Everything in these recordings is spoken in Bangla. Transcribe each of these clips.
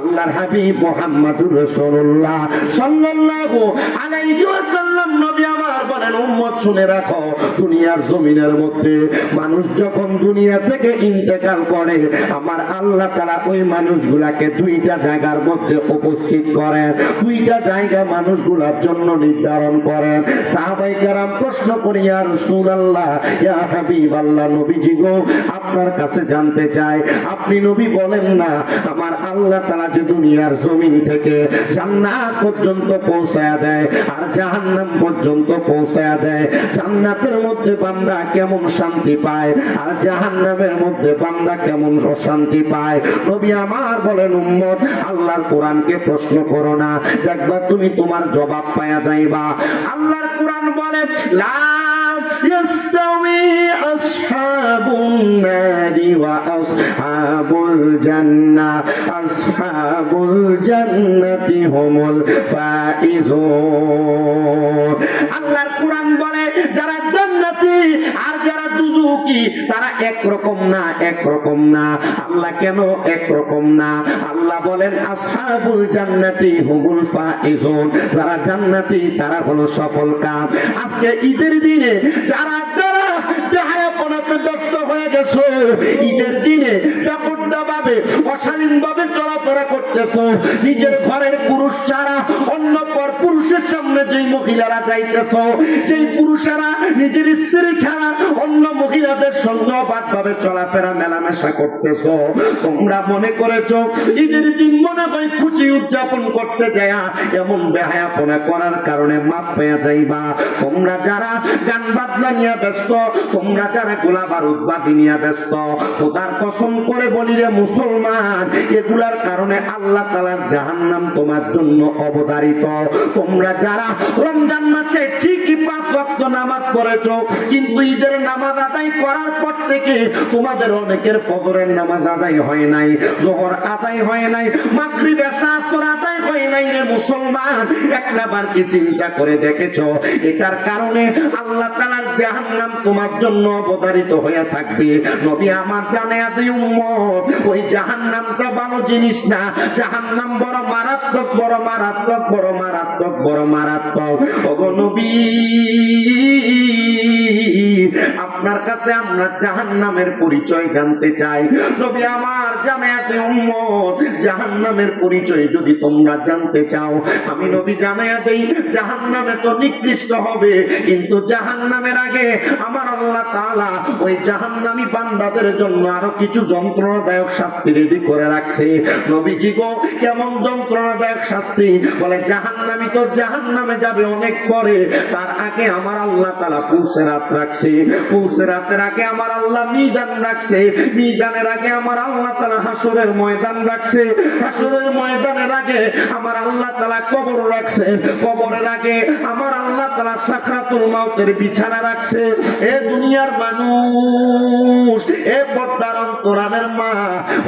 আল্লাহর হাবিব মুহাম্মদুর রাসূলুল্লাহ সাল্লাল্লাহু আলাইহি ওয়াসাল্লাম নবী আমার বলেন, উম্মত শুনে রাখো, দুনিয়ার জমিনের মধ্যে মানুষ যখন দুনিয়া থেকে ইন্তেকাল করে, আমার আল্লাহ তাআলা ওই মানুষগুলাকে দুইটা জায়গার মধ্যে উপস্থিত করেন, দুইটা জায়গা মানুষগুলোর জন্য নির্ধারণ করেন। সাহাবায়ে কেরাম প্রশ্ন করে, ইয়া রাসূলুল্লাহ, ইয়া হাবিবাল্লাহ, নবীজি গো, আপনার কাছে জানতে চাই, আপনি নবী বলেন না আমার আল্লাহ তাআলা যে দুনিয়ার জমিন থেকে জান্নাত পর্যন্ত পৌঁছায়া দেয় আর জাহান্নাম পর্যন্ত পৌঁছায়া দেয়, জান্নাতের মধ্যে বান্দা কেমন শান্তি পায় আর জাহান্নামের মধ্যে বান্দা কেমন অশান্তি পায়। নবী আমার বলেন, উম্মত আল্লাহর কোরআনকে প্রশ্ন করো না, দেখবা তুমি তোমার জবাব পায়া যাইবা। আল্লাহর কোরআন বলে, লা يستوي أصحاب النار وأصحاب الجنة أصحاب الجنة هم الفائزون। আল্লাহর কোরআন বলে, যারা জান্নাতি আর যারা দুজুকি তারা একরকম না, একরকম না। আল্লাহ কেন একরকম না? আল্লাহ বলেন, আসহাবুল জান্নাতি হুমুল ফাইজুন, যারা জান্নাতি তারা হলো সফল কাম। আজকে ঈদের দিনে যারা যারা বেহায়াপনাতে ব্যস্ত হয়ে গেছো, ঈদের দিনে বেপরোয়াভাবে অশালীনভাবে চলাফেরা করতেছো, নিজের ঘরের পুরুষ ছাড়া অন্য পর পুরুষের সামনে যেই মহিলারা যাইতেছো, যেই পুরুষেরা নিজের স্ত্রী ছাড়া অন্য মহিলাদের সঙ্গে বাদভাবে চলাফেরা মেলামেশা করতেছো, তোমরা মনে করেছো ঈদের দিন মনে হয় খুশি উদযাপন করতে যায়, এমন বেহায়াপনা করার কারণে মাপ পেয়ে যাইবা। তোমরা যারা গান বাজনা নিয়ে ব্যস্ত, তোমরা যারা গোলা বারুদ বাদি নিয়ে ব্যস্ত, খোদার কসম করে বলি রে মুসলমান, এগুলার কারণে আল্লাহ তাআলার জাহান্নাম তোমার জন্য অবধারিত। তোমরা যারা রমজান মাসে ঠিকই 5 ওয়াক্ত নামাজ পড়েছো, কিন্তু ঈদের নামাজ আদায় করার পর থেকে তোমাদের অনেকের ফজরের নামাজ আদায় হয় নাই, যোহর আদায় হয় নাই, মাগরিব এশা আসর আদায় হয় নাই রে মুসলমান, একবার কি চিন্তা করে দেখেছো? এটার কারণে আল্লাহ তাআলার জাহান্নাম তোমার জন্য অবধারিত হয়ে থাকবে। নবী আমার জানায়া দেয়, উম্মত ওই জাহান্নামটা ভালো জিনিস না, জাহান্নাম বড় মারাত্মক, বড় মারাত্মক, বড় মারাত্মক, বড় মারাত্মক। ওগো নবী, আপনার কাছে আমরা জাহান্নামের পরিচয় জানতে চাই। নবী আমার জানায়া দেয়, উম্মত জাহান্নামের পরিচয় যদি তোমরা জানতে চাও, আমি নবী জানায়া দেই, জাহান্নামে তো নিকৃষ্ট হবে, কিন্তু জাহান্নামের আগে আমার আল্লাহ তাআলা ওই জাহান্নামী বান্দাদের জন্য আরো কিছু যন্ত্রণাদায়ক শাস্তি রেডি করে রাখছে। নবীজি গো, কেমন যন্ত্রণাদায়ক শাস্তি? বলে, জাহান্নামী তো জাহান্নামে যাবে অনেক পরে, তার আগে আমার আল্লাহ তাআলা ফুলসিরাত রাখছে, ফুলসিরাতের আগে আমার আল্লাহ মিজান রাখছে, মিজানের আগে আমার আল্লাহ তাআলা হাসরের ময়দান রাখছে, হাসরের ময়দানের আগে আমার আল্লাহ তাআলা কবর রাখছে, কবরের আগে আমার আল্লাহ তাআলা সাকরাতুল মাউতের বিছানা রাখছে। এ দুনিয়ার মানুষ, এ পর্দার অন্তরালের মা,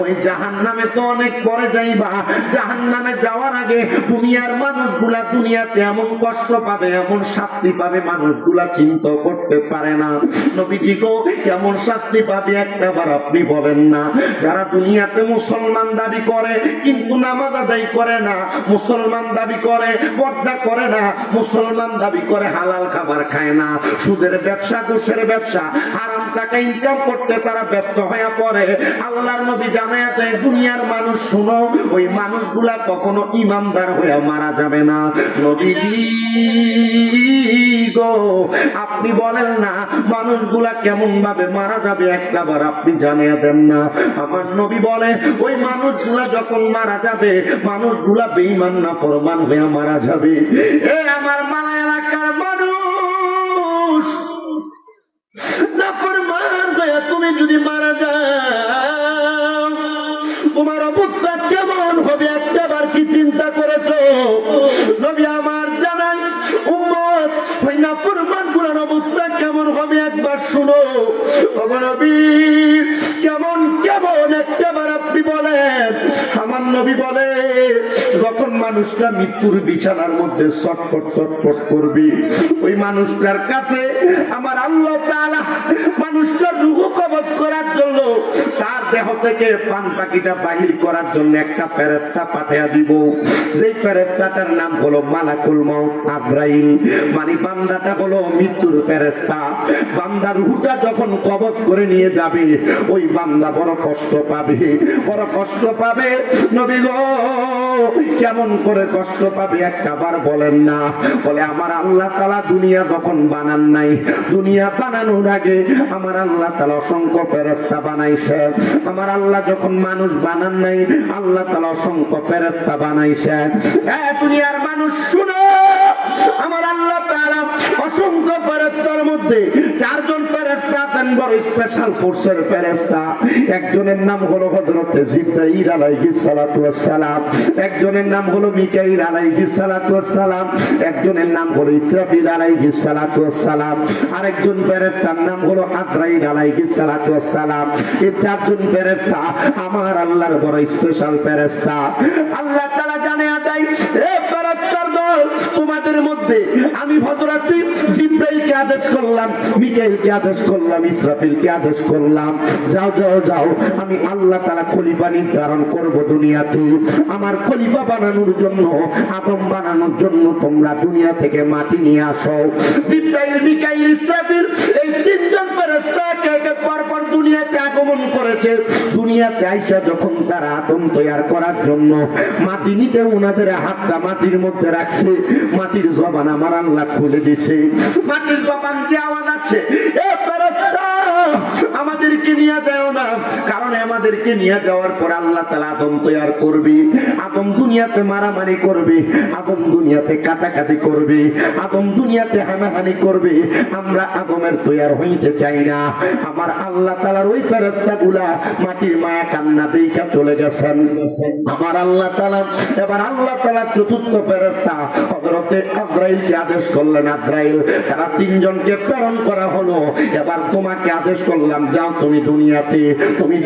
ওই জাহান্নামে তো অনেক পরে যাইবা। জাহান্নামে যাওয়ার আগে দুনিয়ার মানুষগুলা দুনিয়াতে এমন কষ্ট পাবে, এমন শাস্তি পাবে, মানুষগুলা চিন্তা করতে পারে না। নবীজি গো, কেমন শাস্তি পাবে একবার আপনি বলেন না? যারা দুনিয়াতে মুসলমান দাবি করে কিন্তু নামাজ আদায় করে না, মুসলমান দাবি করে পর্দা করে না, মুসলমান দাবি করে হালাল খাবার খায় না, সুদের ব্যবসা, ঘুষের ব্যবসা, হারাম টাকা ইনকাম করতে তারা ব্যস্ত হয়ে পড়ে, আল্লাহর নবী জানায়া দেয়, দুনিয়ার মানুষ শুনো, ওই মানুষগুলা কখনো ইমানদার হয়ে মারা যাবে না। নবীজি গো, আপনি বলেন না মানুষগুলা কেমন ভাবে মারা যাবে, একবার আপনি জানিয়ে দেন না। আমার নবী বলে, ওই মানুষগুলা যখন মারা যাবে, মানুষগুলা বেঈমান নাফরমান হয়ে মারা যাবে। এ আমার মালা এলাকার মানুষ, নাফরমান হয়ে তুমি যদি মারা যাও, তোমার অবস্থা কেমন হবে একবার কি চিন্তা করেছো? নবী আমার জানাই, উম্মত ওই নাফরমান গুলোর অবস্থা কেমন হবে একবার শুনো। ওগো নবী, কেমন কেমন একবার আপনি বলেন। আমার নবী বলে যখন মানুষটা মৃত্যুর বিছানার মধ্যে ছটফট ছটফট করবে, ওই মানুষটার কাছে আমার আল্লাহ তাআলা মানুষটার রূহ কবজ করার জন্য, তার দেহ থেকে পান পাখিটা বাহির করার জন্য একটা ফেরেশতা পাঠিয়ে দিব। যেই ফেরেশতাটার নাম হলো মালাকুল মউত আজরাইল। মানে বান্দাটা হলো মৃত্যুর ফেরেশতা। বান্দার রূহটা যখন কবজ করে নিয়ে যাবে, ওই বান্দা বড় কষ্ট পাবে, বড় কষ্ট পাবে। নবী গো কেমন করে কষ্ট পাবে একবার বলেন না। বলে আমার আল্লাহ তাআলা দুনিয়া যখন বানান নাই, দুনিয়া বানানোর আগে আমার আল্লাহ তাআলা অসংখ্য ফেরেশতা বানাইছে। আমার আল্লাহ যখন মানুষ বানান নাই, আল্লাহ তাআলা অসংখ্য ফেরেশতা বানাইছে। দুনিয়ার মানুষ শুনো, আমার আল্লাহ তাআলা অসংখ্য ফেরেশতার মধ্যে চারজন ফেরেশতা দেন বড় স্পেশাল ফোর্সের ফেরেশতা। একজনের নাম হলো হযরত জিবরাইল আলাইহিস সালাতু ওয়াস সালাম, একজনের নাম হলো মিকাইল আলাইহিস সালাতু ওয়াস সালাম, একজনের নাম হলো ইসরাফিল আলাইহিস সালাতু ওয়াস সালাম, আরেকজন ফেরেশতার নাম হলো আজরাইল আলাইহিস সালাতু ওয়াস সালাম। এই চারজন ফেরেশতা আমার আল্লাহর বড় স্পেশাল ফেরেশতা। আল্লাহ তাআলা জানে আদাই এ ফেরেশতার দল, তোমাদের মধ্যে আমি হযরত জিবরাইলকে আদেশ করলাম, মিকাইলকে আদেশ করলাম, ইসরাফিলকে আদেশ করলাম, যাও যাও যাও, আমি আল্লাহ তাআলা খলিফা নির্ধারণ করব দুনিয়াতে। আমার খলিফা বানানোর জন্য, আদম বানানোর জন্য তোমরা দুনিয়া থেকে মাটি নিয়ে আসো। জিবরাইল, মিকাইল, ইসরাফিল এই তিনজন ফেরেশতা একে পরপর দুনিয়াতে আগমন করেছে। দুনিয়াতে আইসা যখন তারা আদম তৈরি করার জন্য মাটি নিতে ওনাদের হাতটা মাটির মধ্যে রাখছে, মাটির জবান আমার আল্লাহ খুলে দিছে। মাটির জবান যে আওয়াজ আসছে, এ ফেরেশতা আমাদেরকে নিয়ে যাও না, কারণ আমাদেরকে নিয়ে যাওয়ার পর আল্লাহ তাআলা আদম তৈরি করবে, আদম দুনিয়াতে মারামারি করবে, আদম দুনিয়াতে কাটাকাটি করবে, আদম দুনিয়াতে হানাহানি করবে। আমরা আদমের তৈরি হইতে চাই না। আমার আল্লাহ তাআলার ওই ফেরেশতাগুলা মাটির মায়া কান্না দেখা চলে গেছেন। আমার আল্লাহ তাআলা এবার আল্লাহ তাআলা চতুর্থ ফেরেশতা হযরত আজরাইলকে আদেশ করলেন, আজরাইল তারা তিনজনকে প্রেরণ করা হলো। এবার তোমাকে আদেশ করলাম, যাও তুমি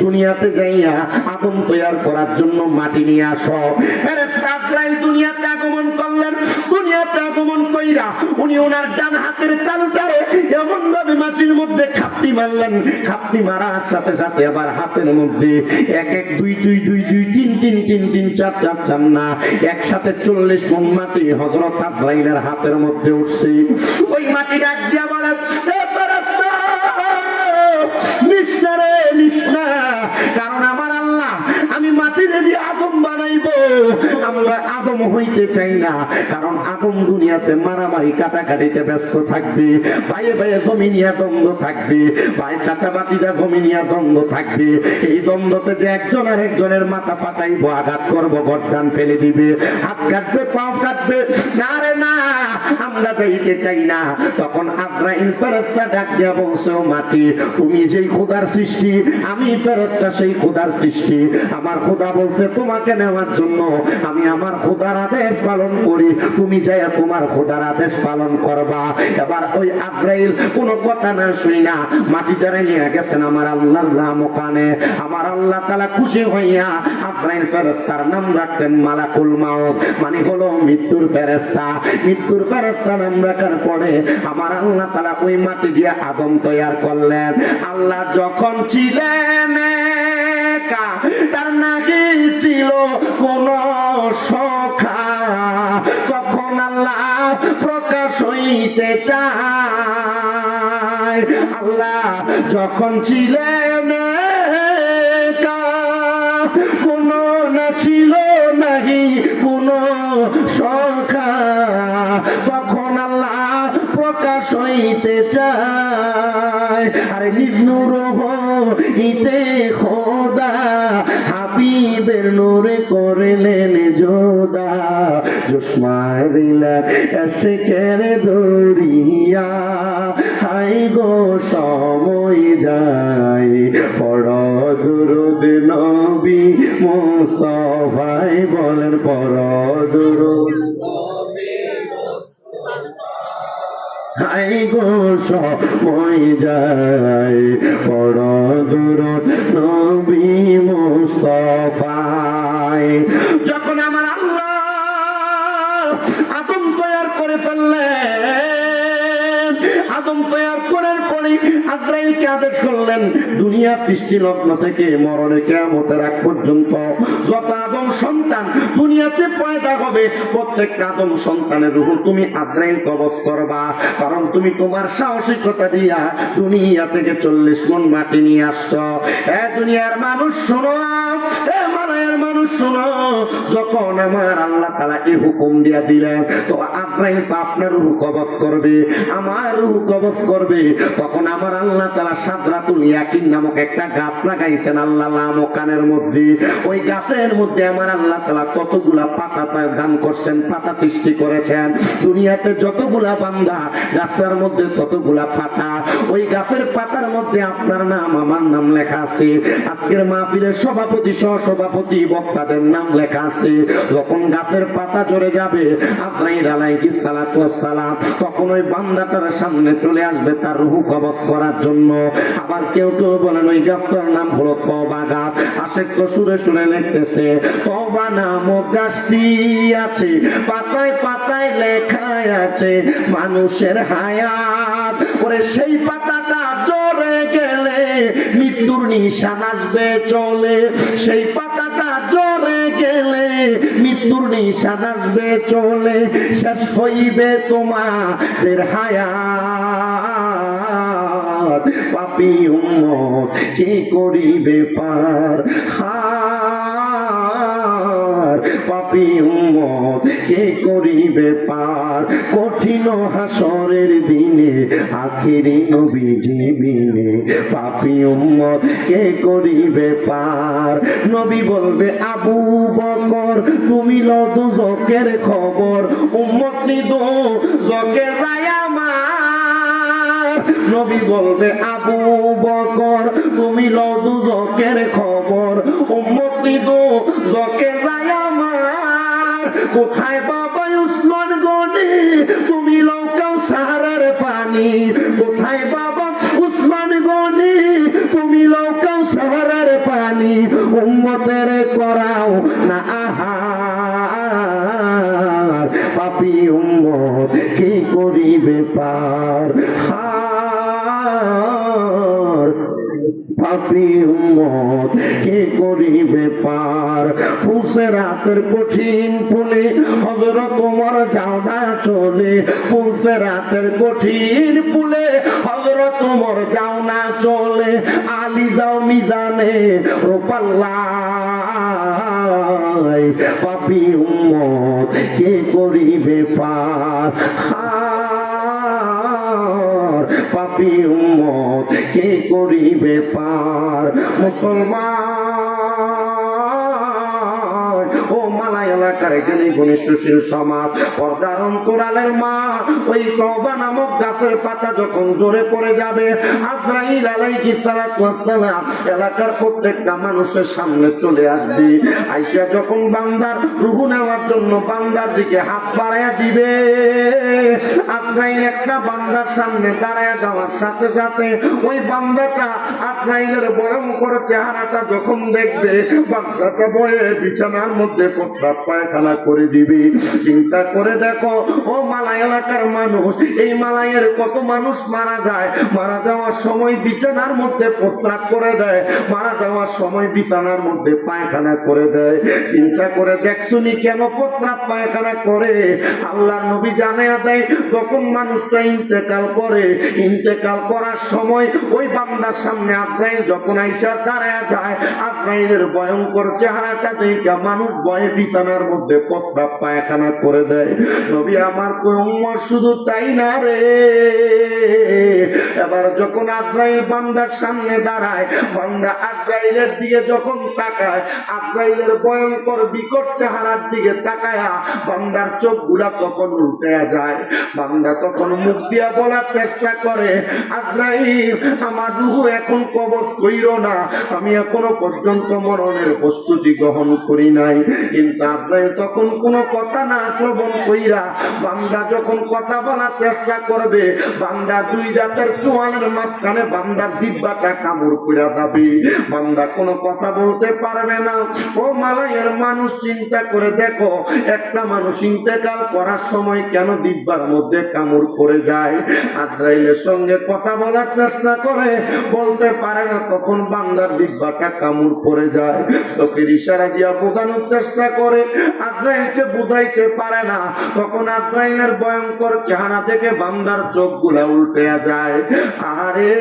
দুনিয়াতে যাইয়া আদম তৈরি করার জন্য মাটি নিয়ে আসো। ফেরেশতা আজরাইল দুনিয়াতে আগমন করলেন। দুনিয়াতে আগমন কইরা উনি ওনার ডান হাতের তালুটারে এমন ভাবে মাটির মধ্যে খাপটি মারলেন, খাপটি মারার সাথে সাথে আবার হাতের মধ্যে এক এক দুই দুই দুই দুই তিন তিন তিন তিন চার চার চার না একসাথে 40 মণ মাটি হযরত আজরাইলের হাতের মধ্যে উঠছে। ওই মাটি ডাক দিয়া বলে, এ ফেরেশতা নিস না রে, নিস না, কারণ আমার আল্লাহ আমি মাটির দিয়ে আদম বানাইবো। আমরা আদম হইতে চাই না, কারণ আদম দুনিয়াতে মারামারি কাটাকাটিতে ব্যস্ত থাকবে, ভাইয়ে ভাইয়ে জমি নিয়ে দ্বন্দ্ব থাকবে, ভাই চাচা বাতিজা জমি নিয়ে দ্বন্দ্ব থাকবে। এই দ্বন্দ্বতে যে একজন আর একজনের মাথা ফাটাইবো, আঘাত করবো, গর্দান ফেলে দিবে, হাত কাটবে, পাও কাটবে, না রে না, আমরা যাইতে চাই না। তখন আজরাইল ফেরেশতা ডাক দিয়া বলছে, ও মাটি, তুমি যেই খোদার সৃষ্টি, আমি ফেরেশতা সেই খোদার সৃষ্টি। আমার খোদা বলছে তোমাকে নেওয়ার জন্য, আমি আমার খোদার আদেশ পালন করি, তুমি যাইয়া তোমার খোদার আদেশ পালন করবা। এবার ওই আজরাইল কোনো কথা না শুই না মাটিটারে নিয়ে গেছেন আমার আল্লাহর নামকানে। আমার আল্লাহ তাআলা খুশি হইয়া আজরাইল ফেরেশতার নাম রাখলেন মালাকুল মউত, মানে হলো মৃত্যুর ফেরেশতা। মৃত্যুর ফেরেশতা নাম রাখার পরে আমার আল্লাহ তাআলা ওই মাটি দিয়ে আদম তৈরি করলেন। আল্লাহ যখন ছিলেন একা, তার নাকি ছিল কোন সখা, তখন আল্লাহ প্রকাশ হইতে চায়। আল্লাহ যখন ছিলেন একা, কোন না ছিল নাহি কোন সখা, তখন আল্লাহ প্রকাশ হইতে চায়। আরে নির্নূর হইতে খোদা হাবিবের নূরে করলেন যোদা, জোসমায় দিলেন এসে কেড়ে দরিয়া, হাই গো সময় যায়, পড় দুরূদ নবী মুস্তাফায়, বলেন পড় দুরূদ হাই গো সময় যায়, পড় দুরূদ নবী মুস্তাফা। হয়। যখন আমার আল্লাহ আদম তৈয়ার করে ফেললেন, আদম তৈয়ার করার পরে আজরাইলকে আদেশ করলেন, দুনিয়া সৃষ্টি লগ্ন থেকে মরণের কিয়ামতের আগ পর্যন্ত যত আদম সন্তান দুনিয়াতে পয়দা হবে, প্রত্যেকটা আদম সন্তানের রূহ তুমি আজরাইল কবজ করবা। কারণ তুমি তোমার সাহসিকতা দিয়া দুনিয়া থেকে 40 মণ মাটি নিয়ে আসছো। দুনিয়ার মানুষ শোনো, মালায়ের মানুষ শোনো, যখন আমার আল্লাহ তাআলা এই হুকুম দিয়া দিলেন তো আজরাইল তো আপনার রূহ কবজ করবে, আমার রূহ কবজ করবে, তখন আমার আল্লাহ তাআলা সাদরাতুল ইয়াকিন নামক একটা গাছ লাগাইছেন আল্লাহ লামকানের মধ্যে। ওই গাছের মধ্যে আমার আল্লাহ তাআলা কতগুলা পাতা দান করছেন, পাতা সৃষ্টি করেছেন। দুনিয়াতে যতগুলা বান্দা গাছটার মধ্যে ততগুলা পাতা, ওই গাছের পাতার মধ্যে আপনার নাম আমার নাম লেখা আছে, আজকের মাহফিলের সভাপতি সহ সভাপতি বক্তাদের নাম লেখা আছে। যখন গাছের পাতা ঝরে যাবে আজরাইল আলাইহিস সালাতু ওয়াস সালাম তখন ওই বান্দাটার সামনে চলে আসবে তার রূহ কবজ করার জন্য। আবার কেউ কেউ বলেন ওই গাছটার নাম হলো তওবা গাছ। আশেক তো সুরে সুরে লিখতেছে তওবা নামক গাছটি আছে, পাতায় পাতায় লেখা আছে মানুষের হায়াত। ওরে সেই পাতাটা ঝরে গেলে মৃত্যুর নিশান আসবে চলে, সেই পাতাটা ঝরে গেলে মৃত্যুর নিশান আসবে চলে, শেষ হইবে তোমাদের হায়াত, পাপী উম্মত কি করিবে পার, পাপী উম্মত কে করিবে পার, কঠিন হাসরের দিনে আখিরি নবীজি বিনে, পাপী উম্মত কে করিবে পার। নবী বলবে আবু বকর তুমি লও দুজকের খবর, উম্মতি দুজকে যায় আমার। নবী বলবে আবু বকর তুমি লও দুজকের খবর, উম্মতি দুজকে যায় আমার। কোথায় বাবা উসমান গনি তুমি লও কাউসারের পানি, কোথায় বাবা উসমান গনি তুমি লও কাউসারের পানি, উম্মতের করাও না আহার, পাপী উম্মত কি করিবে পার, পাপী উম্মত কে করিবে পার। ফুলসেরাতের কঠিন পুলে হযরত ওমর যাও না চলে, ফুলসেরাতের কঠিন পুলে হযরত ওমর যাও না চলে, আলী যাও মিজানে রূপাল্লাহ, পাপী উম্মত কে করিবে পার, পাপী উম্মত কে করিবে পার। মুসলমান ও মালাই এলাকার জ্ঞানী গুণী সুশীল সমাজ, পর্দার অন্তরালের মা, ওই তওবা নামক গাছের পাতা যখন জোরে পড়ে যাবে আজরাইল আলাইহিস সালাতু ওয়াস সালাম এলাকার প্রত্যেকটা মানুষের সামনে চলে আসবে। আইসা যখন বান্দার রূহ নেওয়ার জন্য বান্দার দিকে হাত বাড়াইয়া দিবে, আজরাইল একটা বান্দার সামনে দাঁড়ায় যাওয়ার সাথে সাথে ওই বান্দাটা আজরাইলের ভয়ঙ্কর চেহারাটা যখন দেখবে বান্দাটা ভয়ে বিছানার মধ্যে প্রস্রাব পায়খানা করে দিবে। চিন্তা করে দেখো ও মালাই এলাকার মানুষ, এই মালাইয়ের কত মানুষ মারা যায়, মারা যাওয়ার সময় বিছানার মধ্যে প্রস্রাব করে দেয়, মারা যাওয়ার সময় বিছানার মধ্যে পায়খানা করে দেয়। চিন্তা করে দেখছুনি কেন প্রস্রাব পায়খানা করে? আল্লাহর নবী জানায়া দেয় যখন মানুষটা ইন্তেকাল করে, ইন্তেকাল করার সময় ওই বান্দার সামনে আজরাইল যখন আইসা দাঁড়ায় যায়, আজরাইলের ভয়ঙ্কর চেহারাটা দেখে মানুষ ভয়ে বিছানার মধ্যে প্রস্রাব পায়খানা করে দেয়। নবী আমার কই উম্মত শুধু তাই না রে, এবার যখন আজরাইল বান্দার সামনে দাঁড়ায়, বান্দা আজরাইলের দিকে যখন তাকায়, আজরাইলের ভয়ঙ্কর বিকট চেহারার দিকে তাকায়া বান্দার চোখগুলা তখন উল্টে যায়। বান্দা তখন মুখ দিয়া বলার চেষ্টা করে আজরাইল আমার রূহ এখন কবজ কইরো না, আমি এখনো পর্যন্ত মরণের প্রস্তুতি গ্রহণ করি নাই। কিন্তু আজরাইল তখন কোনো কথা না শ্রবণ কইরা বান্দা যখন কথা বলার চেষ্টা করবে, বান্দা দুই দাঁতের চোয়ালের মাঝখানে বান্দার জিহ্বাটা কামড় কইরা যাবে, বান্দা কোনো কথা বলতে পারবে না। ও মালায়ের মানুষ, চিন্তা করে দেখো, একটা মানুষ ইন্তেকাল করার সময় কেন জিহ্বার মধ্যে কামড় পড়ে যায়? আজরাইলের সঙ্গে কথা বলার চেষ্টা করে, বলতে পারে না, তখন বান্দার জিহ্বাটা কামড় পড়ে যায়। চোখের ইশারা দিয়া বোঝানোর চেষ্টা করে, আজরাইলকে বুঝাইতে পারে না। তখন আজরাইলের ভয়ঙ্কর চেহারা থেকে বান্দার চোখগুলা উল্টে যায়। আরে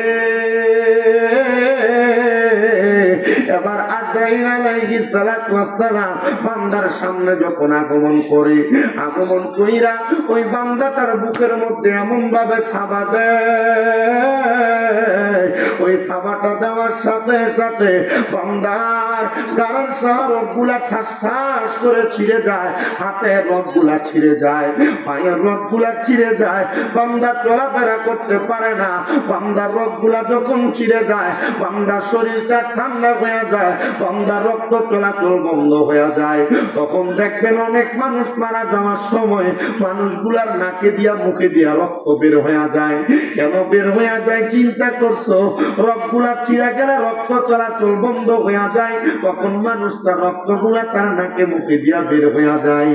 এবার আজরাইল আলাইহিস সালাতু ওয়াস সালাম বান্দার সামনে যখন আগমন করে, আগমন কইরা ওই বান্দাটার বুকের মধ্যে এমন ভাবে থাবা দেয়, ওই থাবাটা দেওয়ার সাথে সাথে বান্দার গাড়ার রগগুলা ঠাস ঠাস করে ছিঁড়ে যায়, হাতের রগগুলা ছিঁড়ে যায়, পায়ের রগগুলা ছিঁড়ে যায়, বান্দা চলাফেরা করতে পারে না। বান্দার রগগুলা যখন ছিঁড়ে যায়, বান্দার শরীরটা ঠান্ডা হয়ে যায়, বান্দার রক্ত চলাচল বন্ধ হয়ে যায়। তখন দেখবেন অনেক মানুষ মারা যাওয়ার সময় মানুষগুলার নাকে দিয়া মুখে দিয়া রক্ত বের হয়ে যায়। কেন বের হয়ে যায় চিন্তা করছো? রক্তগুলা ছিঁড়া গেলে রক্ত চলাচল বন্ধ হয়ে যায়, তখন মানুষ তার রক্তগুলা তার নাকে মুখে দিয়া বের হয়ে যায়।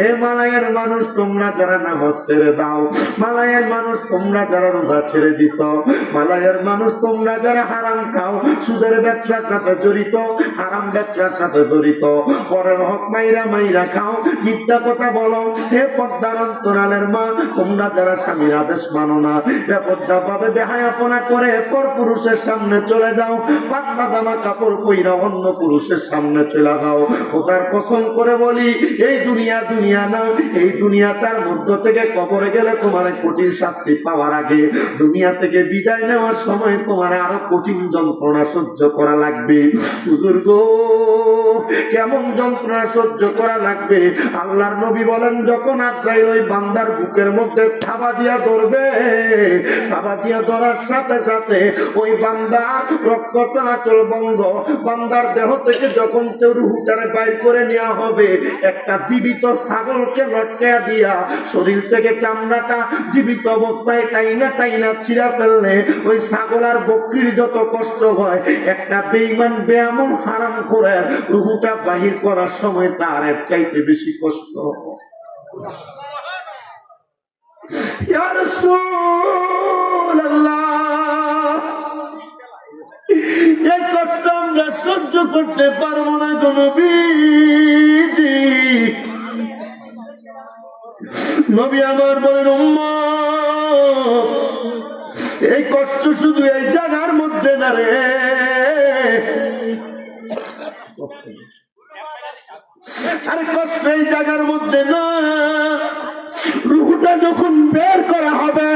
এ মালায়ের মানুষ, তোমরা যারা নামাজ ছেড়ে দাও, মালায়ের মানুষ তোমরা যারা রোজা ছেড়ে দিছ, মালায়ের মানুষ তোমরা যারা হারাম খাও, সুদের ব্যবসার সাথে জড়িত, হারাম ব্যবসার সাথে জড়িত, পরের হক মাইরা মাইরা খাও, মিথ্যা কথা বলো, হে পর্দার অন্তরালের মা, তোমরা যারা স্বামীর আদেশ মানো না, বেপর্দা ভাবে বেহায়াপনা করে পর পুরুষের সামনে চলে যাও, পাতলা জামা কাপড় পইরা অন্য পুরুষের সামনে চলে যাও, ওটার কসম করে বলি, এই দুনিয়া দুনিয়া না, এই দুনিয়াটার মধ্য থেকে কবরে গেলে তোমার কঠিন শাস্তি পাওয়ার আগে দুনিয়া থেকে বিদায় নেওয়ার সময় তোমার আরো কঠিন যন্ত্রণা সহ্য করা লাগবে। হুজুর গো, কেমন যন্ত্রণা সহ্য করা লাগবে? আল্লাহর নবী বলেন, যখন আজরাইল ওই বান্দার বুকের মধ্যে থাবা দিয়া ধরবে, থাবা দিয়া ধরার সাথে সাথে ওই বান্দার রক্ত চলাচল বন্ধ, বান্দার দেহ থেকে যখন রূহটারে বাইর করে নেওয়া হবে, একটা জীবিত ছাগলকে লটকায়া দিয়া শরীর থেকে চামড়াটা জীবিত অবস্থায় টাইনা টাইনা ছিঁড়া ফেললে ওই ছাগল আর বকরির যত কষ্ট হয়, একটা বেঈমান বেয়ামন হারাম করে রূহটা বাহির করার সময় তার এর চাইতে বেশি কষ্ট। ইয়া রাসূলুল্লাহ, এই কষ্ট আমরা সহ্য করতে পারবো না গো নবীজি। নবী আমার বলেন, উম্মত, এই কষ্ট শুধু এই জায়গার মধ্যে না রে, আরে কষ্ট এই জায়গার মধ্যে না, রূহটা যখন বের করা হবে,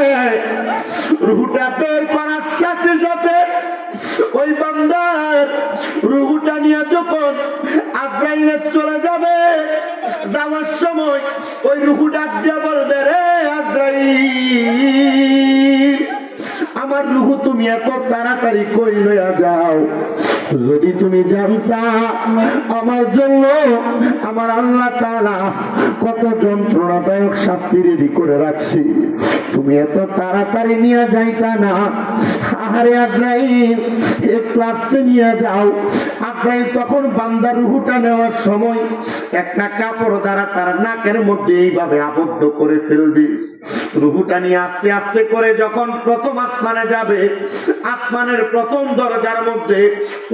রূহটা বের করার সাথে সাথে ওই বান্দার রূহটা নিয়ে যখন আজরাইল চলে যাবে, যাওয়ার সময় ওই রূহটা দিয়ে বলবে, রে আজরাইল, আমার রূহ তুমি এত তাড়াতাড়ি কই লইয়া যাও? যদি তুমি জানতা আমার জন্য আমার আল্লাহ তাআলা কত যন্ত্রণাদায়ক শাস্তি রেডি করে রাখছি, তুমি এত তাড়াতাড়ি নিয়ে যাইতা না। আহারে আজরাইল, একটু আস্তে নিয়ে যাও। আজরাইল তখন বান্দার রূহটা নেওয়ার সময় একটা কাপড় দ্বারা তার নাকের মধ্যে এইভাবে আবদ্ধ করে ফেলবে। রূহটা নিয়ে আস্তে আস্তে করে যখন প্রথম আসমানে যাবে, আসমানের প্রথম দরজার মধ্যে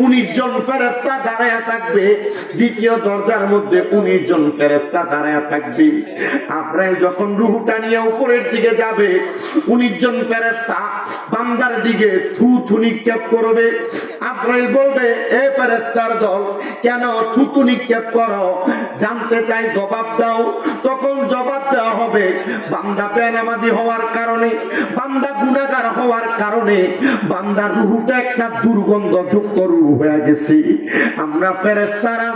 19 জন ফেরেশতা দাঁড়ায়া থাকবে, দ্বিতীয় দরজার মধ্যে 19 জন ফেরেশতা দাঁড়ায়া থাকবে। আজরাইল যখন রূহটা নিয়ে উপরের দিকে যাবে, 19 জন ফেরেশতা বান্দার দিকে থু থু নিক্ষেপ করবে। আজরাইল বলবে, এ ফেরেশতার দল, কেন থু থু নিক্ষেপ করো? জানতে চাই, জবাব দাও। তখন জবাব দেওয়া হবে, বান্দা বেনামাজি হওয়ার কারণে, বান্দা গুনাহগার হওয়ার কারণে বান্দার রূহটা একটা দুর্গন্ধযুক্ত রূহ হয়ে গেছি। আমরা ফেরেশতারা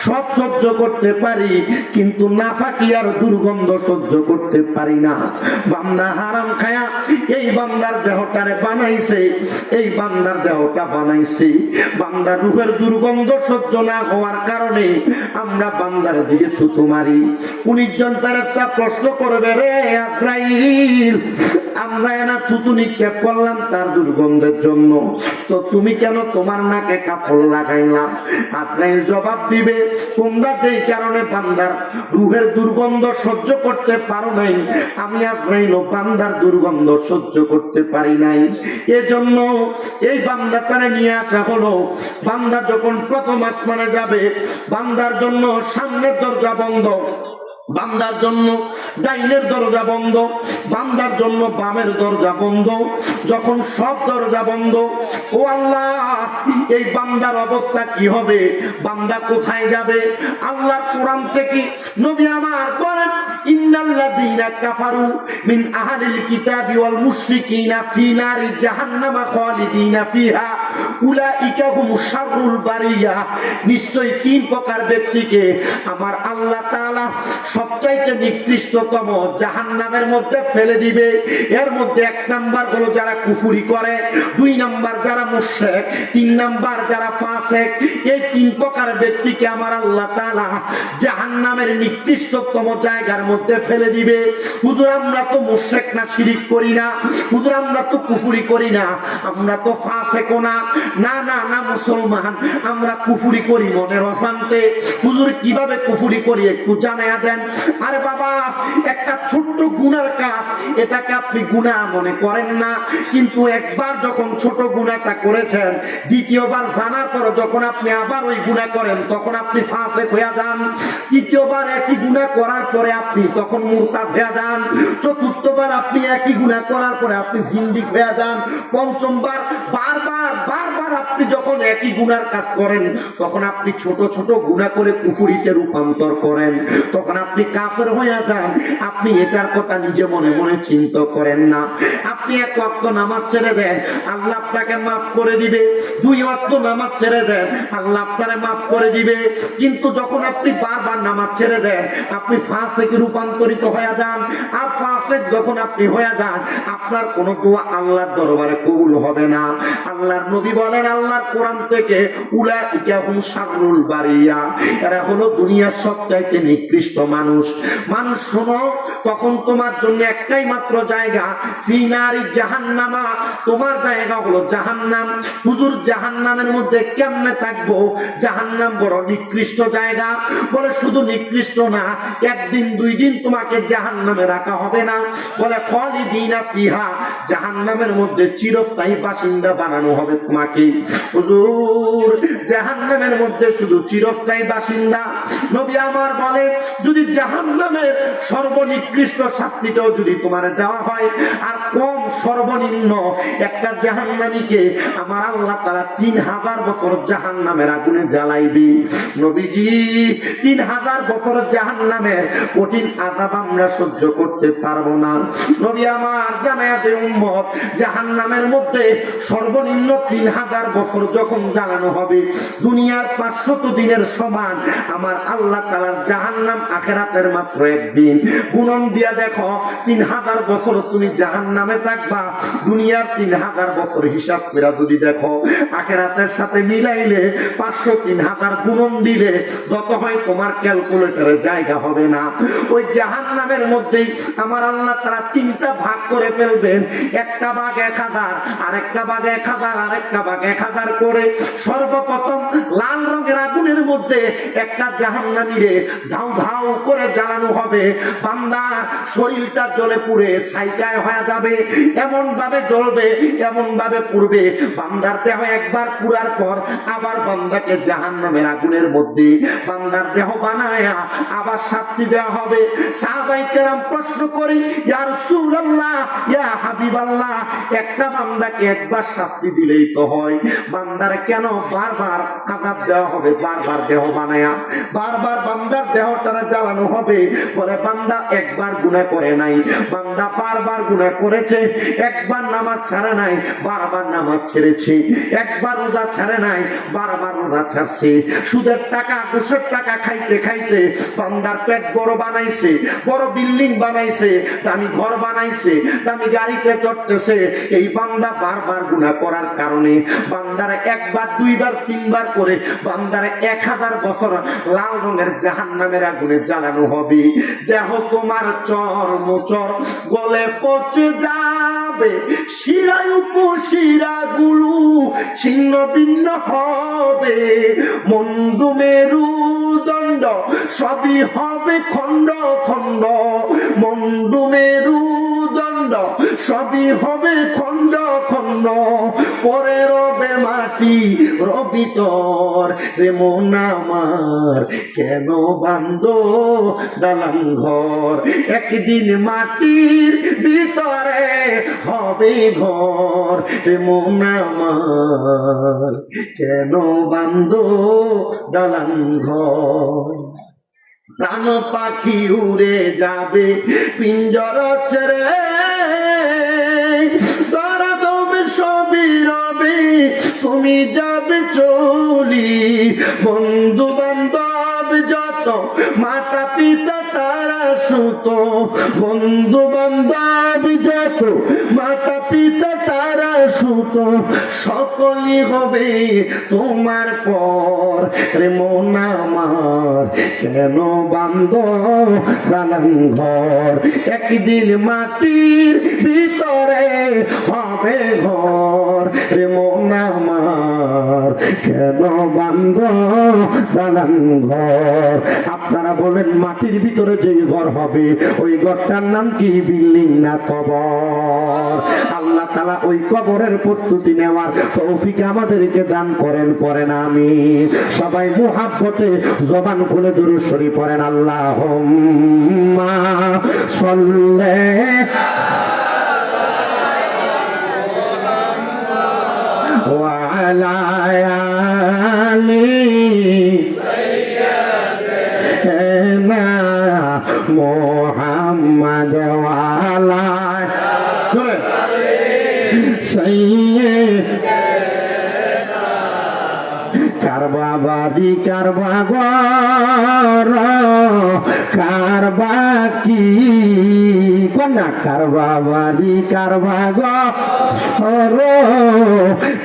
সব সহ্য করতে পারি, কিন্তু নাফাকি আর দুর্গন্ধ সহ্য করতে পারি না। বান্দা হারাম খায়া এই বান্দার দেহটারে বানাইছে, এই বান্দার দেহটা বানাইছে। বান্দার রূহের দুর্গন্ধ সহ্য না হওয়ার কারণে আমরা বান্দার দিকে থুতু মারি। 19 জন ফেরেশতা প্রশ্ন করবে, রে আজরাইল, আমরা এনা থুতু নিক্ষেপ করলাম তার দুর্গন্ধের জন্য, তো তুমি কেন তোমার নাকে কাপড় লাগাইলা? আজরাইল জবাব দিবে, তোমরা যেই কারণে বান্দার রূহের দুর্গন্ধ সহ্য করতে পারো নাই, আমি আজরাইল বান্দার দুর্গন্ধ সহ্য করতে পারি নাই। এজন্য এই বান্দাটারে নিয়ে আসা হলো। বান্দা যখন প্রথম আসমানে যাবে, বান্দার জন্য সামনের দরজা বন্ধ, বান্দার জন্য ডাইনের দরজা বন্ধ, বান্দার জন্য বামের দরজা বন্ধ। যখন সব দরজা বন্ধ, ও আল্লাহ, এই বান্দার অবস্থা কি হবে? বান্দা কোথায় যাবে? আল্লাহর কোরআন থেকে নবী আমার বলেন, ইন্নাল্লাযীনা কাফারু মিন আহলিল কিতাবি ওয়াল মুশরিকিনা ফি নারি জাহান্নামা খালিদিনা ফিহা উলাইকা হুমুশ শাররুল বারিয়া। নিশ্চয়ই 3 প্রকার ব্যক্তিকে আমার আল্লাহ তাআলা সবচাইতে নিকৃষ্টতম জাহান্নামের মধ্যে ফেলে দিবে। এর মধ্যে 1 নাম্বার হলো যারা কুফরি করে, 2 নাম্বার যারা মুশরিক, 3 নাম্বার যারা ফাসিক। এই 3 প্রকার ব্যক্তিকে আমার আল্লাহ তাআলা জাহান্নামের নিকৃষ্টতম জায়গার মধ্যে ফেলে দিবে। হুজুর, আমরা তো মুশরিক না, শিরিক করি না। হুজুর, আমরা তো কুফরি করি না, আমরা তো ফাসিকও না। না না না মুসলমান, আমরা কুফরি করি মনের অশান্তে। হুজুর, কিভাবে কুফরি করি একটু জানায়া দেন। আরে বাবা, একটা ছোট্ট গুনার কাজ, এটাকে আপনি গুনাহ মনে করেন না, কিন্তু একবার যখন ছোট গুনাহটা করেছেন, দ্বিতীয়বার জানার পর যখন আপনি আবার ওই গুনাহ করেন, তখন আপনি ফাসিক হয়ে যান। তৃতীয়বার একই গুনাহ করার পরে আপনি তখন মুরতাদ হয়ে যান। চতুর্থবার আপনি একই গুনাহ করার পরে আপনি জিন্দিক হয়ে যান। পঞ্চমবার বারবার বারবার আপনি যখন একই গুনার কাজ করেন, তখন আপনি ছোট ছোট গুনাহ করে কুফরিতে রূপান্তর করেন, তখন আপনি কাফের হয়ে যান। আপনি এটার কথা নিজে মনে মনে চিন্তা করেন না। আপনি 1 ওয়াক্ত নামাজ ছেড়ে দেন, আল্লাহ আপনাকে মাফ করে দিবে। 2 ওয়াক্ত নামাজ ছেড়ে দেন, আল্লাহ আপনাকে মাফ করে দিবে। কিন্তু যখন আপনি বারবার নামাজ ছেড়ে দেন, আপনি ফাসিকে রূপান্তরিত হয়ে যান। আর ফাসিক যখন আপনি হয়ে যান, আপনার কোনো দোয়া আল্লাহর দরবারে কবুল হবে না। আল্লাহর নবী বলেন আল্লাহর কোরআন থেকে, উলাইকা হুম শাররুল বারিয়া, এরা হলো দুনিয়ার সবচাইতে নিকৃষ্ট মানুষ। মানুষ শোনো, তখন তোমার জন্য একটাই মাত্র জায়গা, ফি নারি জাহান্নামা, তোমার জায়গা হলো জাহান্নাম। হুজুর, জাহান্নামের মধ্যে কেমনে থাকবো? জাহান্নাম বড় নিকৃষ্ট জায়গা। বলে শুধু নিকৃষ্ট না, 1 দিন 2 দিন তোমাকে জাহান্নামে রাখা হবে না। বলে খালিদিনা ফিহা, জাহান্নামের মধ্যে চিরস্থায়ী বাসিন্দা বানানো হবে তোমাকে। হুজুর, জাহান্নামের মধ্যে শুধু চিরস্থায়ী বাসিন্দা? নবী আমার বলে, যদি জাহান্নামের সর্বনিকৃষ্ট শাস্তিটাও যদি তোমার দেওয়া হয়, আর কম সর্বনিম্ন একটা জাহান্নামীকে আমার আল্লাহ তাআলা 3000 বছর জাহান্নামের আগুনে জ্বালাইবে। নবীজি, 3000 বছর জাহান্নামের কঠিন আযাব আমরা সহ্য করতে পারবো না। নবী আমার জানায়া দে উম্মত, জাহান্নামের মধ্যে সর্বনিম্ন 3000 বছর যখন জ্বালানো হবে, দুনিয়ার 500 দিনের সমান আমার আল্লাহ তাআলার জাহান্নাম আখিরাতের মাত্র 1 দিন। গুণন দিয়া দেখো, 3000 বছর তুমি জাহান্নামে থাকবা, দুনিয়ার 3000 বছর হিসাব করে যদি দেখো, আখিরাতের সাথে মিলাইলে 500 3000 গুণন দিলে যত হয় তোমার ক্যালকুলেটরে জায়গা হবে না। ওই জাহান্নামের মধ্যেই আমার আল্লাহ তাআলা 3টা ভাগ করে ফেলবেন। একটা ভাগ 1000, আরেকটা ভাগ 1000, আরেকটা ভাগ 1000 করে। সর্বপ্রথম লাল রঙের আগুনের মধ্যে একটা জাহান্নামীরে ধাউ ধাউ করে জ্বালানো হবে। বান্দা শরীরটা জ্বলে পুড়ে ছাইকায় হয়ে যাবে, এমন ভাবে জ্বলবে, এমন ভাবে পুড়বে। বান্দার দেহ একবার পুরার পর আবার বান্দাকে জাহান্নামের আগুনের মধ্যে বান্দার দেহ বানায়া আবার শাস্তি দেওয়া হবে। সাহাবায়ে কেরাম প্রশ্ন করি, ইয়া রাসূলুল্লাহ, ইয়া হাবিবাল্লাহ, একটা বান্দাকে একবার শাস্তি দিলেই তো হয়, বান্দারে কেন বারবার আযাব দেওয়া হবে? বারবার দেহ বানায়া বারবার বান্দার দেহটারে জ্বালানো হবে। হবে? বলে বান্দা একবার গুনাহ করে নাই, বান্দা বারবার গুনাহ করেছে। একবার নামাজ ছাড়ে নাই, বারবার নামাজ ছেড়েছে। একবার রোজা ছাড়ে নাই, বারবার রোজা ছাড়ছে। সুদের টাকা ঘুষের টাকা খাইতে খাইতে বান্দার পেট বড় বানাইছে, বড় বিল্ডিং বানাইছে, দামি ঘর বানাইছে, দামি গাড়িতে চড়তেছে। এই বান্দা বারবার গুনাহ করার কারণে বান্দারে একবার দুইবার তিনবার করে বান্দারে 1000 বছর লাল রঙের জাহান্নামের আগুনে জ্বালানো হবে। দেহ তোমার চর্মচর গলে পচে যাবে, শিরায় উপশিরা গুলো ছিন্ন ভিন্ন হবে, মুন্ডু মেরুদণ্ড সবই হবে খণ্ড খণ্ড, মুন্ডু মেরুদণ্ড সবই হবে খণ্ড খণ্ড, পরে রবে মাটি রবিতর। রে মন আমার কেন বান্ধ দালান ঘর, একদিন মাটির ভিতরে হবে ঘর। রে মন আমার কেন বান্ধ দালান ঘর। প্রাণ পাখি উড়ে যাবে পিঞ্জর ছেড়ে, তারা তুমি সবই রবে, তুমি যাবে চলি। বন্ধু বান্ধব যত মাতা পিতা তারা সুত, বন্ধু বান্ধব যত মাতা পিতা তারা সুত, সকলই হবে তোমার পর। রে মন আমার কেন বান্ধ দালান ঘর, একদিন মাটির ভিতরে হবে ঘর। রে মন আমার কেন বান্ধ দালান ঘর। আপনারা বলেন মাটির ভিতরে যে ঘর হবে ওই ঘরটার নাম কি? বিল্ডিং না কবর? আল্লাহ তাআলা ওই কবরের প্রস্তুতি নেওয়ার তৌফিক আমাদেরকে দান করেন। পড়েন আমিন। সবাই মুহাব্বতে জবান খুলে দুরূদ শরীফ পড়েন। আল্লাহুম্মা সাল্লি ওয়া আলা আলি সাইয়্যিদিনা মুহাম্মাদ ওয়া আলা সাইয়্যিদিনা। কারবা বাড়ি কারবা ঘর কারবা কি কন্যা, কারবা বাড়ি কারবা ঘর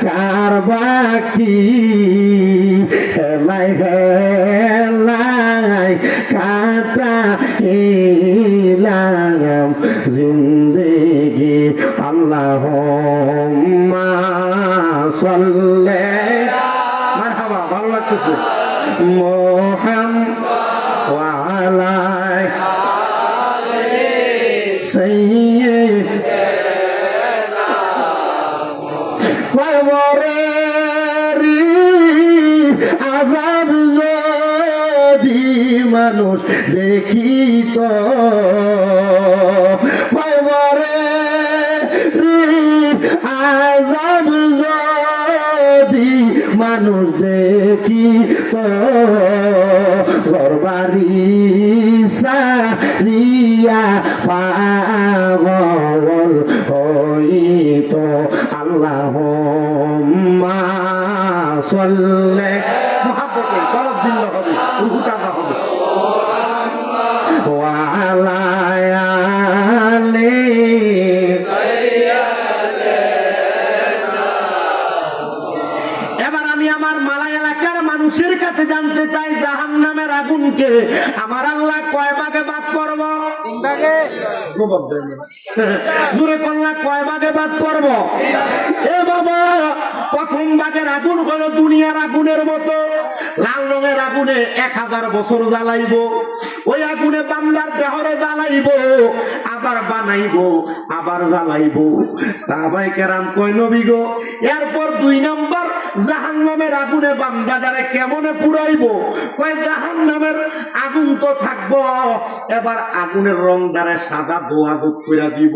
কারবা কি, হেলাই হেলাই কাটা ইলাম জিন্দেগি। আল্লাহুম্মা সাল্লি, মারহাবা, ভালো লাগতেছে, মুহাম্মাদ ওয়া আলা আলি সাইয়্যিদিনা। কবরের আযাব যদি মানুষ দেখিত, কবরের আযাব যদি মানুষ দেখিত, ঘরবাড়ি সারিয়া পাগল হইত। আল্লাহুম্মা সাল্লি, মুহাব্বতে কলব জিন্দা হবে, রূহ তাজা হবে। ওয়া আলা আলি সাইয়্যিদিনা। এবার আমি আমার মালা এলাকার মানুষের কাছে জানতে চাই, জাহান্নামের আগুনকে আমার আল্লাহ কয় ভাগে ভাগ করব? 3 ভাগে। জোরে কল্লা, কয় ভাগে ভাগ করব? এ বাবা, প্রথম ভাগের আগুন হলো দুনিয়ার আগুনের মতো লাল রঙের আগুনে 1000 বছর জ্বালাইব। ওই আগুনে বান্দার দেহরে জ্বালাইব, আবার বানাইবো, আবার জ্বালাইবো। সাহাবায়ে কেরাম কয় নবী গো, এরপর 2 নাম্বার জাহান্নামের আগুনে বান্দাটারে কেমনে পুরাইবো? কয় জাহান্নামের আগুন তো থাকবো, এবার আগুনের রং দ্বারা সাদা দোয়াজুক কইরা দিব।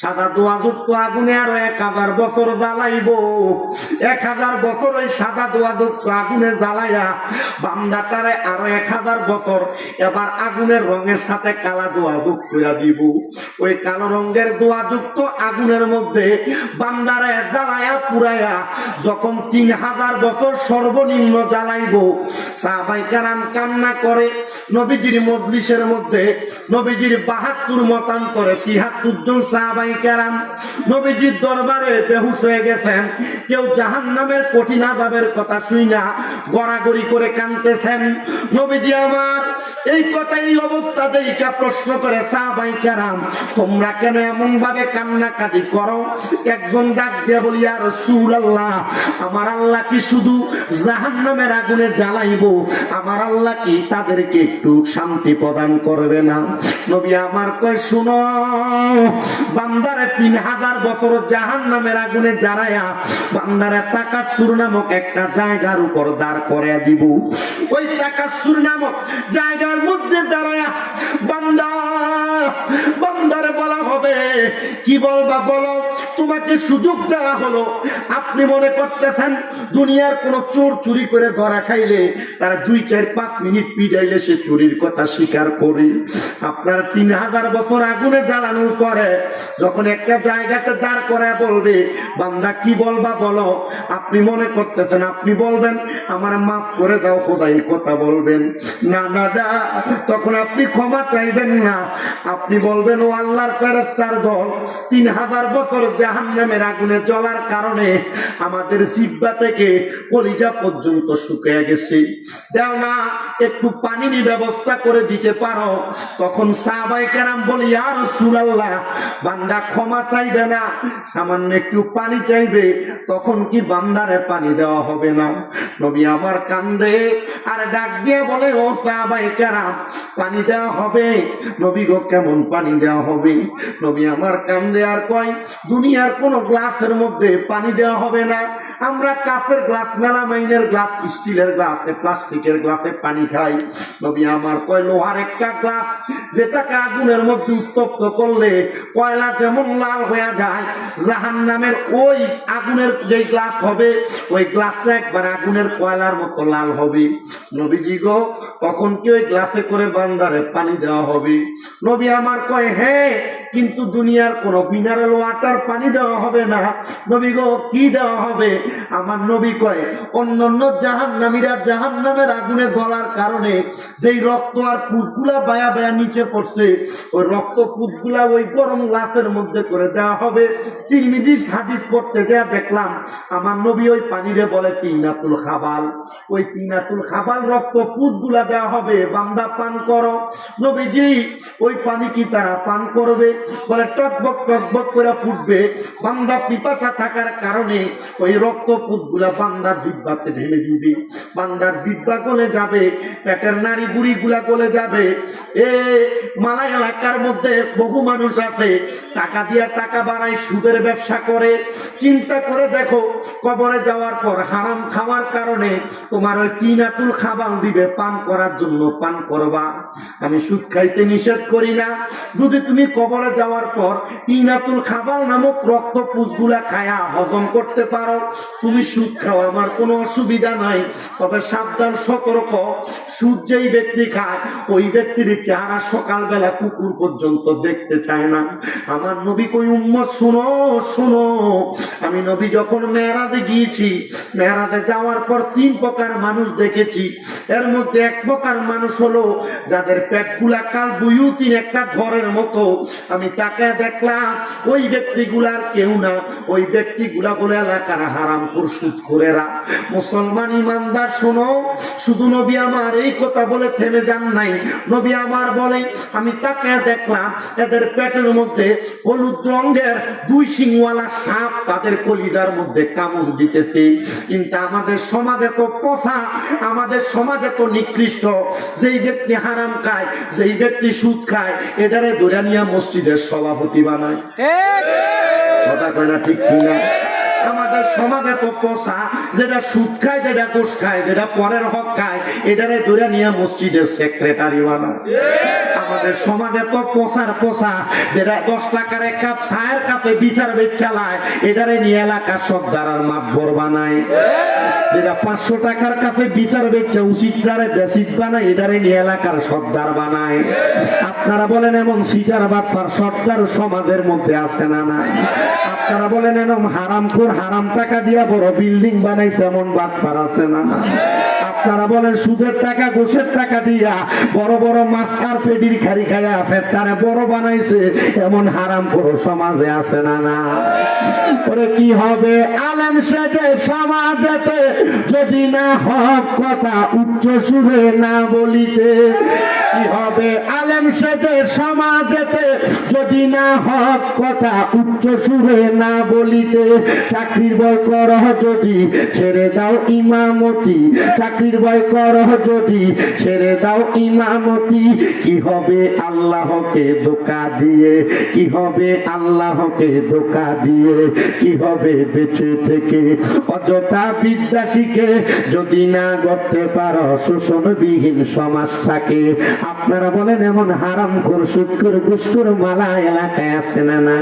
সাদা দোয়াযুক্ত আগুনে আরো 1000 বছর জ্বালাইবো। 1000 বছর ওই সাদা দোয়াযুক্ত আগুনে জ্বালাইয়া বান্দাটারে আরো 1000 বছর এবার আগুনের রঙের সাথে কালা দোয়াযুক্ত কইরা দিব। ওই কালো রঙের দোয়াযুক্ত আগুনের মধ্যে বান্দারে জ্বালায়া পুরাইয়া যখন 3000 বছর সর্বনিম্ন জ্বালাইবো, সাহাবায়ে কেরাম কান্না করে। নবীজির মজলিসের মধ্যে নবীজির 72 মতান্তরে 73 জন সাহাবায়ে কেরাম নবীজির দরবারে বেহুশ হয়ে গেছেন। কেউ জাহান্নামের কঠিন আযাবের কথা শুইনা গড়াগড়ি করে কাঁদতেছেন। নবীজি আমার এই কথা, এই অবস্থা দেখে প্রশ্ন করে সাহাবায়ে কেরাম, তোমরা কেন এমন ভাবে কান্নাকাটি করো? একজন ডাক দিয়ে বলি, ইয়া রাসূলুল্লাহ, আমার আল্লাহ কি শুধু জাহান্নামের আগুনে জ্বালাইবো? আমার আল্লাহ কি তাদেরকে একটু শান্তি প্রদান করবে না? নবী আমার কয়, শুনো, বান্দারে 3000 বছর জাহান্নামের আগুনে জ্বালায়া বান্দারে তাকাসুর নামক একটা জায়গার উপর দাঁড় করে দিব। ওই তাকাসুর নামক জায়গার মধ্যে দাঁড়ায়া বান্দারে বলা হবে, কি বলবা বলো? তোমাকে সুযোগ দেওয়া হলো। আপনি মনে করতেছেন দুনিয়ার কোন চোর চুরি করে ধরা খাইলে তারা 2, 4, 5 মিনিট পিটাইলে সে চুরির কথা স্বীকার করে। আপনার 3000 বছর আগুনে জ্বালানোর পরে যখন একটা জায়গাতে দাঁড় করে বলবে, বান্দা কি বলবা বলো? আপনি মনে করতেছেন আপনি বলবেন আমার মাফ করে দাও খোদাই কথা বলবেন? না না না, তখন আপনি ক্ষমা চাইবেন না। আপনি বলবেন, ও আল্লাহর ফেরেশতার দল, 3000 বছর জাহান্নামের আগুনে জ্বলার কারণে আমাদের জিহ্বা থেকে কলিজা পর্যন্ত শুকিয়ে গেছে, দাও না একটু পানির ব্যবস্থা করে দিতে পারো? তখন সাহাবায়ে কেরাম বলি, ইয়া রাসূলুল্লাহ, বান্দা ক্ষমা চাইবে না, সামান্য একটু পানি চাইবে, তখন কি বান্দারে পানি দেওয়া হবে না? নবী আমার কান্দে আর ডাক দিয়ে বলে, ও সাহাবায়ে কেরাম, পানি দেওয়া হবে। নবী গো, কেমন পানি দেওয়া হবে? নবী আমার কান্দে আর কয়, দুনিয়ার কোন গ্লাসের মধ্যে পানি দেওয়া হবে না। আমরা কাঁচের গ্লাস, মেলামাইনের গ্লাস, স্টিলের গ্লাসে, প্লাস্টিকের গ্লাসে পানি খাই। নবী আমার কয়, লোহার একটা গ্লাস যেটাকে আগুনের মধ্যে উত্তপ্ত করলে কয়লা যেমন লাল হয়ে যায়, জাহান্নামের ওই আগুনের যে গ্লাস হবে ওই গ্লাসটা একবার আগুনের কয়লার মতো লাল হবে। নবীজি গো, তখন কি ওই গ্লাসে করে বান্দারে পানি দেওয়া হবে? নবী আমার কয়, হ্যাঁ, কিন্তু দুনিয়ার কোন মিনারেল ওয়াটার পানি দেওয়া হবে না। নবী গো, কি দেওয়া হবে? আমার নবী কয়, অন্যান্য জাহান্নামীরা জাহান্নামের আগুনে জ্বলার কারণে যেই রক্ত আর পুঁতগুলা বায়া বায়া নিচে পড়ছে, ওই রক্ত পুঁতগুলা ওই গরম গ্লাসের মধ্যে করে দেওয়া হবে। তিরমিজির হাদিস পড়তে যা দেখলাম, আমার নবী ওই পানিরে বলে তিনাতুল খাবাল। ওই তিনাতুল খাবাল রক্ত পুঁতগুলা দেওয়া হবে, বান্দা পান করো। নবীজি ওই পানি কি তারা পান করবে? বলে টকবক টকবক করে ফুটবে। বান্দা পিপাসা থাকার কারণে ওই রক্ত পুঁতগুলা বান্দার জিহ্বাতে ঢেলে দিবে। বান্দার জিহ্বা গলে যাবে, পেটের নাড়ি বুড়ি গুলা গলে যাবে। মালাই এলাকার মধ্যে বহু মানুষ আছে, টাকা দিয়া টাকা বাড়ায়, সুদের ব্যবসা করে। চিন্তা করে দেখো, কবরে যাওয়ার পর হারাম খাওয়ার কারণে তোমার ওই তিনাতুল খাবাল দিবে পান করার জন্য, পান করবা। আমি সুদ খাইতে নিষেধ করি না, যদি তুমি কবরে যাওয়ার পর তিনাতুল খাবাল নামক রক্ত পুঁজগুলা খায়া হজম করতে পারো, তুমি সুদ খাও, আমার কোনো অসুবিধা নাই। তবে সাবধান, সতর্ক, সুদ যেই ব্যক্তি খায় ওই ব্যক্তির চেহারা সকালবেলা কুকুর পর্যন্ত দেখতে চায় না। আমার নবী কই, উম্মত শোনো শোনো, আমি নবী যখন মেরাজে গিয়েছি, মেরাজে যাওয়ার পর 3 প্রকার মানুষ দেখেছি। এর মধ্যে 1 প্রকার মানুষ হলো যাদের পেটগুলা কাল বুয়ুতিন, একটা ঘরের মতো। আমি তাকে দেখলাম, ওই ব্যক্তিগুলার কেউ না, ওই ব্যক্তিগুলা বলে এলাকার হারামখোর সুদখোরেরা। মুসলমান ইমানদার শোনো, শুধু নবী আমার এই কথা বলে থেমে যান নাই। নবী আমার বলে, আমি তাকে দেখলাম, এদের পেটের মধ্যে হলুদ রঙের 2 শিংওয়ালা সাপ তাদের কলিজার মধ্যে কামড় দিতেছে। কিন্তু আমাদের সমাজে তো পচা, আমাদের সমাজে তো নিকৃষ্ট। যেই ব্যক্তি হারাম খায়, যেই ব্যক্তি সুদ খায়, এটারে ধরে নিয়ে মসজিদে মসজিদের সভাপতি বানায়, কথা কয় না ঠিক কিনা? আমাদের সমাজে তো পোষা, যেটা সুদ খায়, যেটা ঘুষ খায়, যেটা পরের হক খায়, এটারে ধরে নিয়ে মসজিদের সেক্রেটারি বানায়। আমাদের সমাজে তো পোষা, যেটা 10 টাকার এক কাপ চায়ের কাপে বিচার চালায়, এটারে নিয়ে এলাকার সর্দার আর মাতবর বানায়। যেটা 500 টাকার কাছে বিচার বেচছে উচিতটারে বেসিক বানায়, এটারে নিয়ে এলাকার সর্দার বানায়। আপনারা বলেন এমন সিটার বাটপার সর্দার সমাজের মধ্যে আছে না নাই? আপনারা বলেন এরকম হারামখোর, হারাম টাকা দিয়া বড় বিল্ডিং বানাইছে এমন বাটপার আছে না না? আপনারা বলেন সুদের টাকা ঘুষের টাকা দিয়া বড় বড় মাস্টার ফেডির খারি খায়া ফেরতারে বড় বানাইছে এমন হারামখোর সমাজে আছে না না? ওরে কি হবে আলেম সেজে সমাজেতে যদি না হক কথা উচ্চ সুরে না বলিতে? কি হবে আলেম সেজে সমাজেতে যদি না হক কথা উচ্চ সুরে না বলিতে? চাকরির ভয় করহ যদি ছেড়ে দাও ইমামতি, চাকরির ভয় করহ যদি ছেড়ে দাও ইমামতি। কি হবে আল্লাহকে ধোঁকা দিয়ে, কি হবে আল্লাহকে ধোঁকা দিয়ে? কি হবে বেঁচে থেকে অযথা বিদ্যা শিখে যদি না করতে পারো শোষণবিহীন সমাজটাকে? আপনারা বলেন এমন হারামখোর সুদখোর ঘুষখোর মালা এলাকায় আছে না না?